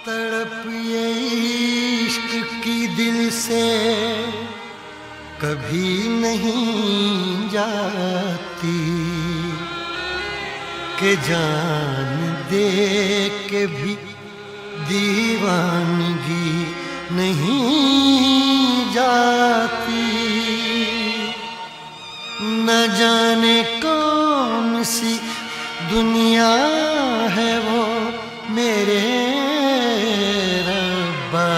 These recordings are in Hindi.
तड़प ये इश्क की दिल से कभी नहीं जाती कि जान दे के भी दीवानगी नहीं जाती। न जाने कौन सी दुनिया है वो मेरे रब्बा,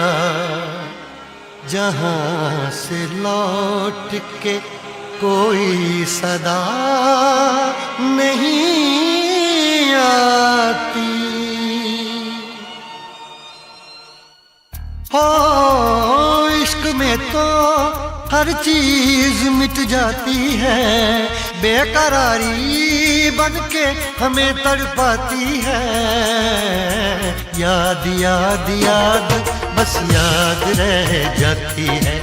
जहाँ से लौट के कोई सदा नहीं आती। हो इश्क में तो हर चीज मिट जाती है, बेकरारी बन के हमें तड़पाती है। याद याद याद बस याद रह जाती है,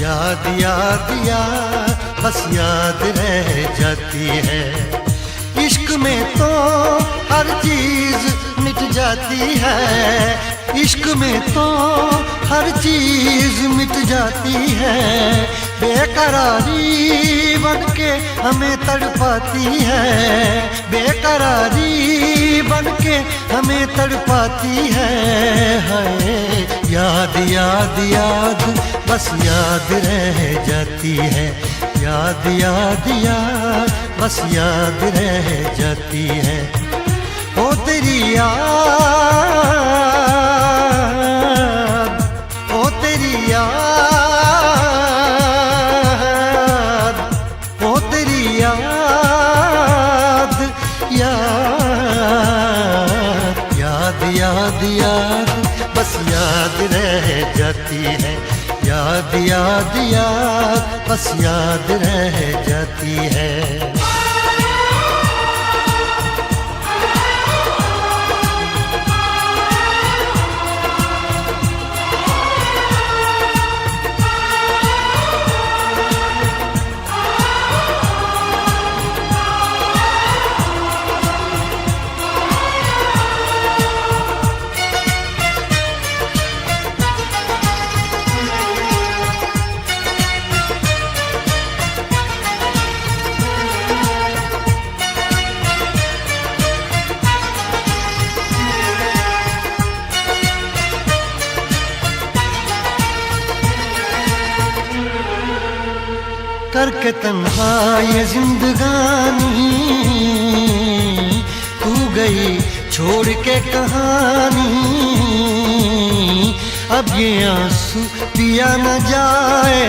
याद याद याद बस याद रह जाती है। इश्क में तो हर चीज मिट जाती है, इश्क में तो हर चीज मिट जाती है। बेकरारी बन के हमें तड़पाती है, बेकरारी बन के हमें तड़पाती है। याद याद याद बस याद रह जाती है, याद याद याद बस याद रह जाती है। ओ तेरी याद, ओ तेरी याद, ओ तेरी याद, याद याद याद याद बस याद रह जाती है, याद याद याद बस याद रह जाती है। करके तन्हा ये जिंदगानी तू गई छोड़ के कहानी। अब ये आंसू पिया न जाए,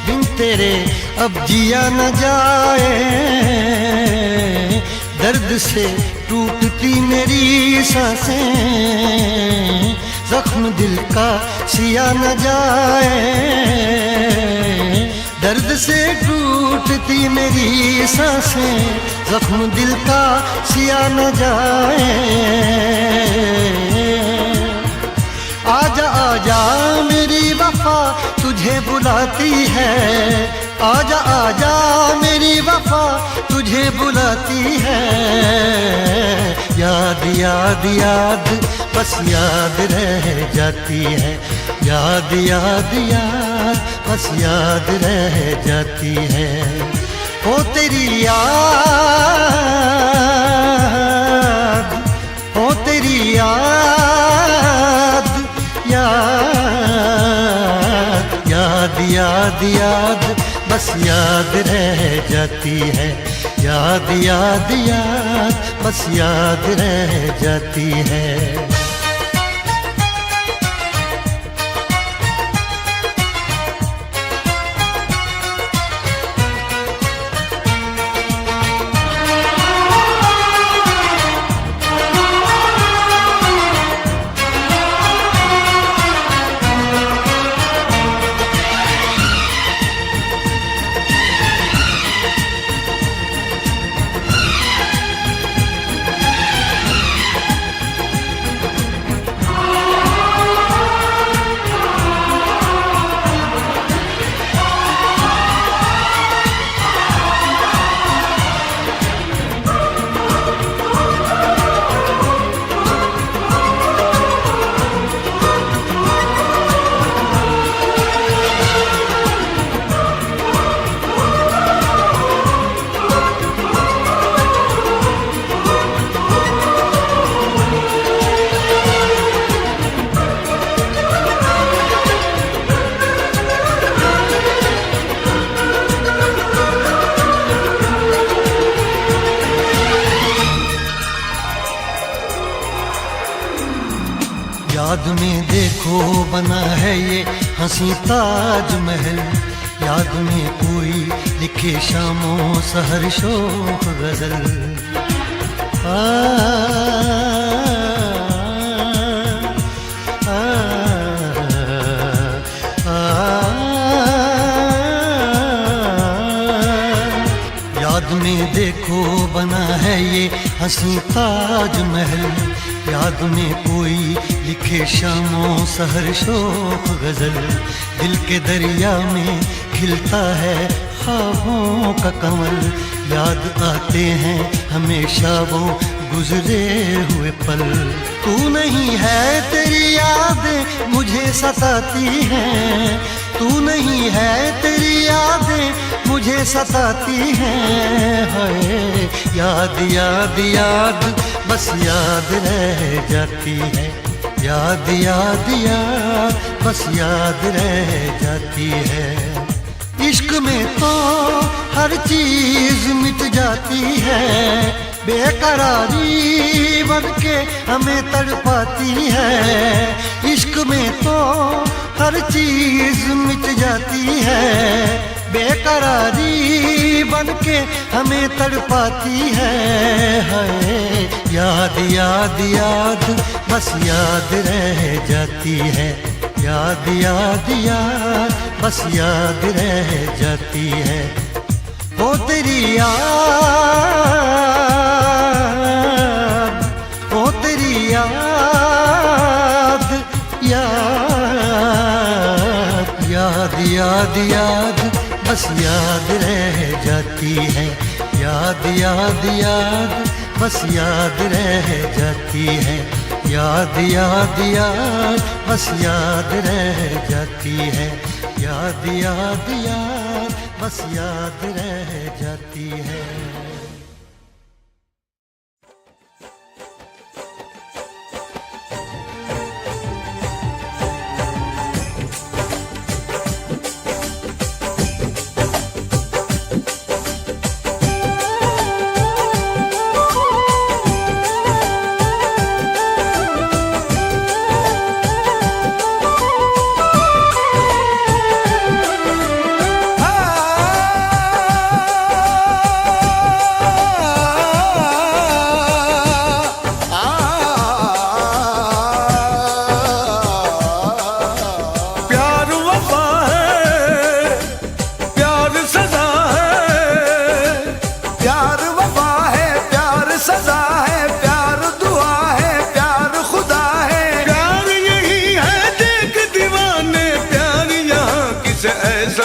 बिन तेरे अब जिया न जाए। दर्द से टूटती मेरी सांसें, जख्म दिल का सिया न जाए। दर्द से टूटती मेरी सांसें, जख्म दिल का सिया न जाए। आजा आजा मेरी वफा तुझे बुलाती है, आजा आजा मेरी वफा तुझे बुलाती है। याद याद याद बस याद रह जाती है, याद याद याद बस याद रह जाती है। ओ तेरी याद, ओ तेरी याद, याद याद याद याद बस याद रह जाती है, याद याद याद बस याद रह जाती है। याद में देखो बना है ये हंसी ताजमहल, याद में कोई लिखे शामों सहर शोक गजल। आ, आ, आ, याद में देखो बना है ये हंसी ताजमहल, याद में कोई लिखे शामों सहर शोक गजल। दिल के दरिया में खिलता है ख्वाबों का कमल, याद आते हैं हमेशा वो गुजरे हुए पल। तू नहीं है तेरी यादें मुझे सताती हैं, तू नहीं है तेरी यादें मुझे सताती हैं। हाय याद याद याद बस याद रह जाती है, याद याद याद बस याद रह जाती है। इश्क में तो हर चीज मिट जाती है, बेकरारी बन के हमें तड़पाती है। इश्क में तो हर चीज मिट जाती है, बेकरारी बन के हमें तड़पाती है। हाय याद याद याद बस याद रह जाती है, याद याद याद बस याद रह जाती है। ओ तेरी याद, ओ तेरी याद, याद याद याद याद बस याद रह जाती है, याद याद याद बस याद रह जाती है। याद याद याद बस याद रह जाती है, याद याद याद बस याद रह जाती है।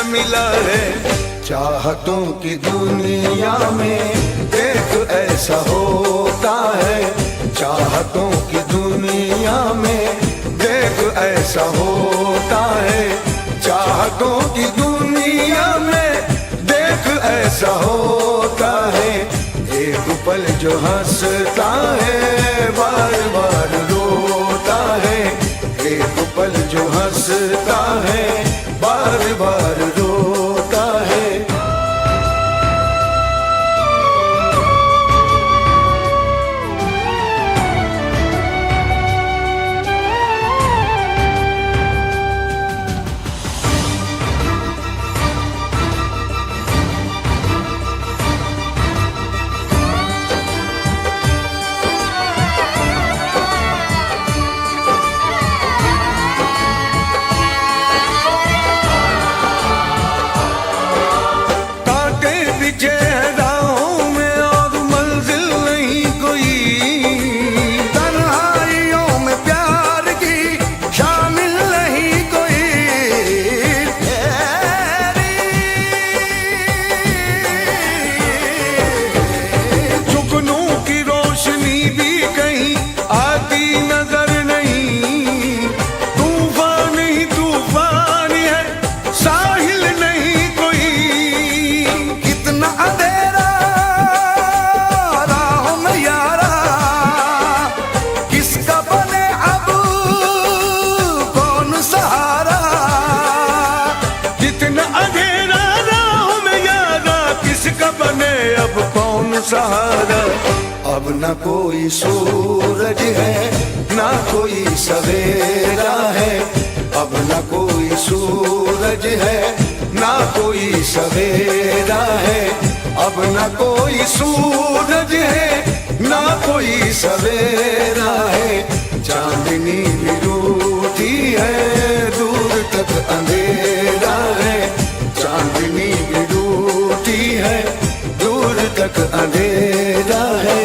मिला है चाहतों की दुनिया में, देख ऐसा होता है। चाहतों की दुनिया में देख ऐसा होता है, चाहतों की दुनिया में देख ऐसा होता है। एक पल जो हंसता है बार बार रोता है, एक पल जो हंसता है बार बार रोता है। सहारा अब न कोई सूरज है न ना कोई सवेरा है, अब ना कोई सूरज है, ना कोई सवेरा है, अब ना कोई सूरज है, ना कोई सवेरा है। चांदनी भी रूठी है, दूर तक अंधेरा है, चांदनी भी रूठी है, दूर तक अंधेरा है।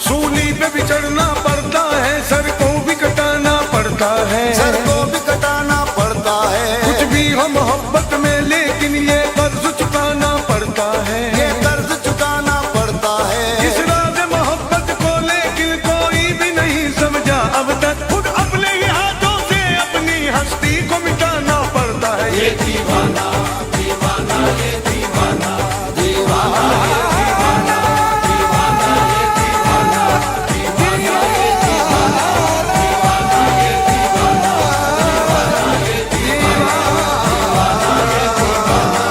सूली पे भी चढ़ना पड़ता है, सर को भी कटाना पड़ता है, सर को भी कटाना पड़ता है। कुछ भी हो मोहब्बत में, लेकिन ये कर्ज चुकाना पड़ता है, ये कर्ज चुकाना पड़ता है। इस राज मोहब्बत को लेकिन कोई भी नहीं समझा अब तक, खुद अपने ही हाथों से अपनी हस्ती को मिटाना पड़ता है। ये दीवाना दीवाना, ये दीवाना दीवाना, ये दीवाना दीवाना, ये दीवाना दीवाना, ये दीवाना दीवाना, ये दीवाना दीवाना, ये दीवाना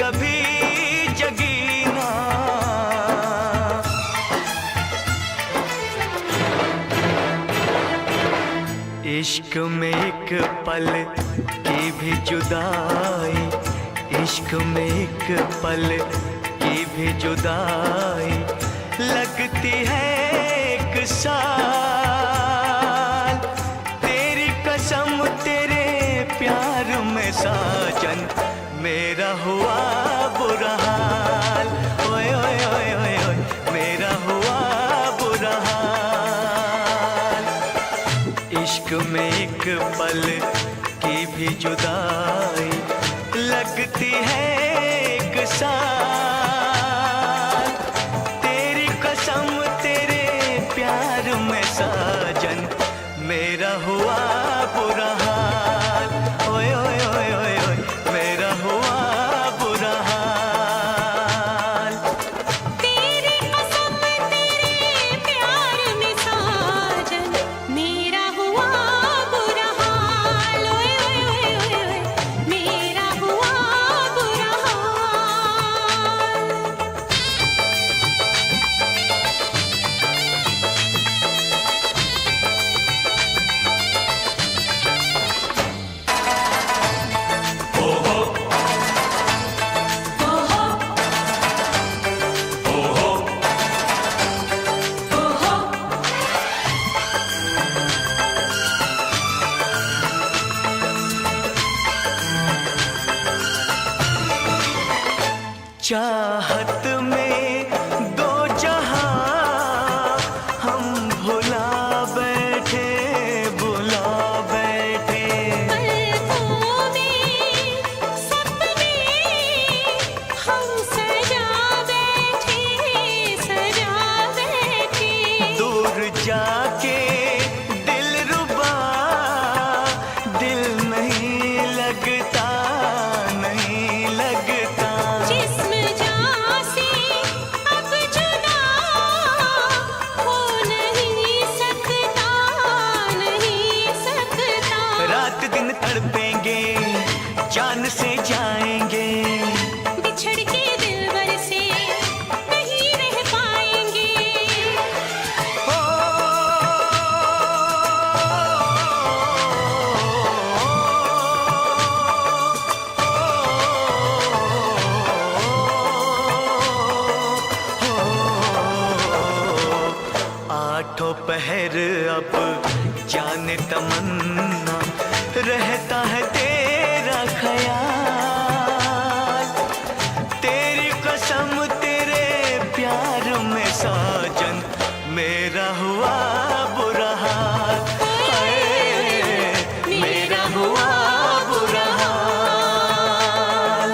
कभी जगी ना। इश्क में एक पल की भी जुदाई, इश्क में एक पल की भी जुदाई लगती है एक साल। तेरी कसम तेरे प्यार में साजन मेरा हुआ बुरा हाल। ओए ओए ओए ओए ओए मेरा हुआ बुरा हाल। इश्क में एक पल की भी जुदाई लगती है एक साल। तेरी कसम तेरे प्यार में साजन मेरा हुआ बुरा हाल। ओए ओए ओए ओए ओए मेरा हुआ बुरा हाल। तेरी कसम तेरे प्यार में साजन मेरा हुआ बुरा हाल। ओए ओए ओए ओए ओए चाहत में दो जहां हम भुला बैठे, भुला बैठे। पलकों में सपने हम सजा बैठे, सजा बैठे। दूर जाके दिलरुबा दिल नहीं लगता, नहीं लगता। जिस्म जान से अब जुदा हो नहीं सकता, नहीं सकता। रात दिन तड़पेंगे, जान से जाएंगे, बिछड़ के दिलबर से नहीं रह पाएंगे। ओ, आठों पहर अब जाने तमन्ना रहता है तेरा ख्याल। तेरी कसम तेरे प्यार में साजन मेरा हुआ बुरा हाल। हाय, मेरा हुआ बुरा हाल।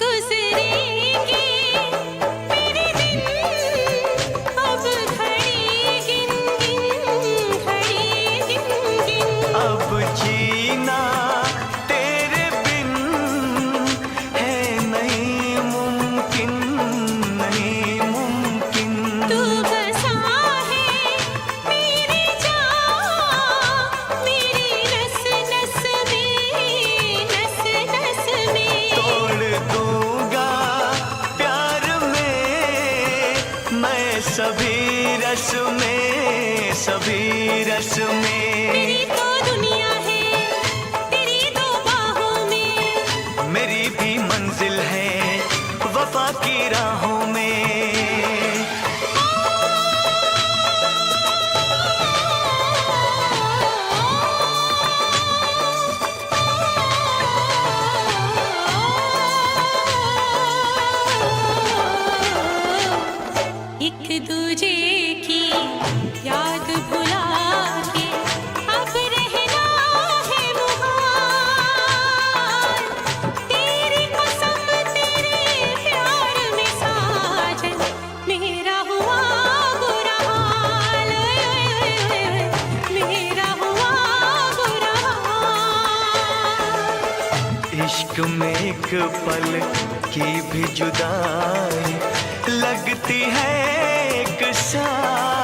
गुजरेंगे मेरे दिन अब घड़ी गिन गिन, घड़ी गिन गिन। अब जीना तेरे बिन है नहीं मुमकिन, नहीं मुमकिन। तू बसा है मेरी जान, मेरी नस नस में, नस नस में। तोड़ दूंगा प्यार में मैं सभी रस में, सभी रस में। मेरी तो दुनिया है तेरी दो बाहों में, मेरी भी मंजिल है वफा की राहों में। एक दूजे की याद भुला के अब रहना है मुहाल। तेरी कसम तेरे प्यार में साजन मेरा हुआ बुरा हाल। मेरा हुआ बुरा हाल। इश्क में एक पल की भी जुदाई लगती है एक साल।